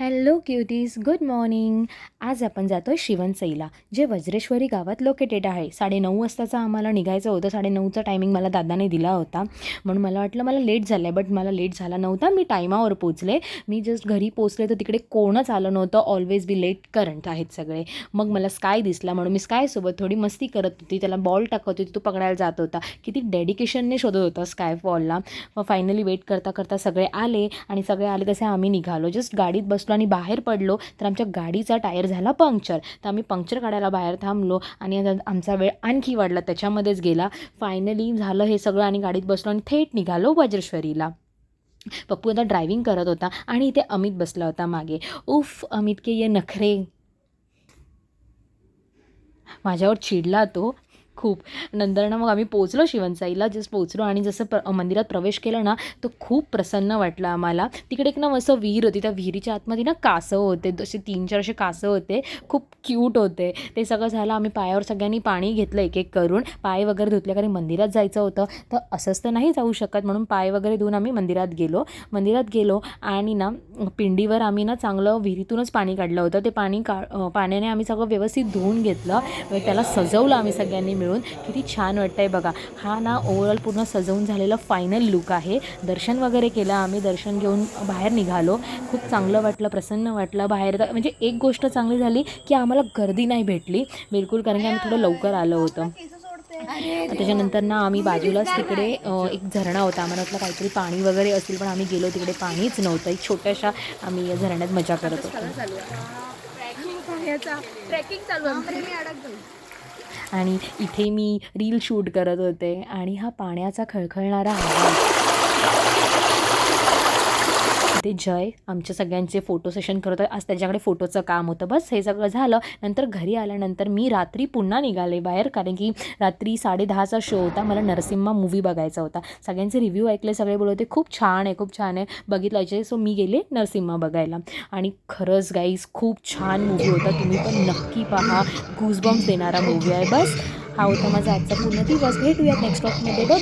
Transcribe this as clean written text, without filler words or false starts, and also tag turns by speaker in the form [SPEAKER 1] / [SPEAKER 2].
[SPEAKER 1] Hello क्युटीज, good morning. आज आपण जातो आहे शिवणसईला, जे वज्रेश्वरी गावात लोकेटेड आहे. 9:30 वाजताचा आम्हाला निघायचं होतं. 9:30चा टायमिंग मला दादाने दिला होता, म्हणून मला वाटलं मला लेट झालं आहे, बट मला लेट झाला नव्हता. मी टायमावर पोचले. मी जस्ट घरी पोचले तर तिकडे कोणच आलं नव्हतं. ऑलवेज बी लेट करंट आहेत सगळे. मग मला स्काय दिसला, म्हणून मी स्कायसोबत थोडी मस्ती करत होती. त्याला बॉल टाकत होती, तो पकडायला जात होता. किती डेडिकेशनने शोधत होता स्काय बॉलला. मग फायनली वेट करता करता सगळे आले आणि सगळे आले तसे आम्ही निघालो. जस्ट गाडीत बसलो आणि बाहेर पडलो तर आमच्या गाडीचा टायर झाला पंक्चर. तर आम्ही पंक्चर काढायला बाहेर थांबलो आणि आमचा वेळ आणखी वाढला, त्याच्यामध्येच गेला. फायनली झालं हे सगळं आणि गाडीत बसलो आणि थेट निघालो वज्रेश्वरीला. पप्पू आता ड्रायव्हिंग करत होता आणि इथे अमित बसला होता मागे. उफ, अमित के ये नखरे. माझ्यावर चिडला तो खूप. नंतर ना मग आम्ही पोचलो शिवणसाईला. जस्ट पोचलो आणि जसं मंदिरात प्रवेश केला ना, तर खूप प्रसन्न वाटलं आम्हाला. तिकडे एक ना असं विहीर होती. त्या विहिरीच्या आतमध्ये ना कासव होते, असे 3-4 असे कासव होते, खूप क्यूट होते. ते सगळं झालं. आम्ही पायावर सगळ्यांनी पाणी घेतलं एक एक करून. पाय वगैरे धुतले, कारण मंदिरात जायचं होतं. तर असंच तर नाही जाऊ शकत, म्हणून पाय वगैरे धुवून आम्ही मंदिरात गेलो आणि ना पिंडीवर आम्ही ना चांगलं विहिरीतूनच पाणी काढलं होतं. ते पाण्याने आम्ही सगळं व्यवस्थित धुवून घेतलं. त्याला सजवलं आम्ही सगळ्यांनी मिळून. किती छान वाटतंय बघा. हा ना ओव्हरऑल पूर्ण सजवून झालेला फायनल लुक आहे. दर्शन वगैरे केलं आम्ही. दर्शन घेऊन बाहेर निघालो. खूप चांगलं वाटलं, प्रसन्न वाटलं. बाहेर म्हणजे एक गोष्ट चांगली झाली की आम्हाला गर्दी नाही भेटली बिलकुल, कारण की आम्ही थोडं लवकर आलो होतं. त्याच्यानंतर ना आम्ही बाजूलाच तिकडे एक झरणा होता. आम्हाला वाटलं काहीतरी पाणी वगैरे असेल, पण आम्ही गेलो तिकडे पाणीच नव्हतं. एक छोट्याशा आम्ही झरण्यात मजा करत होतो.
[SPEAKER 2] ट्रेकिंग चालू आहे.
[SPEAKER 1] आणि इथे मी रील शूट करत होते आणि हा पाण्याचा खळखळणारा आवाज. इथे जय आमच्या सगळ्यांचे फोटो सेशन करत आहे. आज त्याच्याकडे फोटोचं काम होतं. बस हे सगळं झालं. नंतर घरी आल्यानंतर मी रात्री पुन्हा निघाले बाहेर, कारण की रात्री 10:30चा शो होता. मला नरसिम्हा मूव्ही बघायचा होता. सगळ्यांचे रिव्ह्यू ऐकले, सगळे बोलत होते खूप छान आहे, खूप छान आहे, बघितलायचे. सो मी गेले नरसिम्हा बघायला आणि खरंच गाईज खूप छान मूव्ही होता. तुम्ही पण नक्की पहा. गूजबम्स देणारा मूव्ही आहे. बस हा होता माझा आजचा पूर्ण दिवस. भेटूयात नेक्स्ट व्लॉगमध्ये.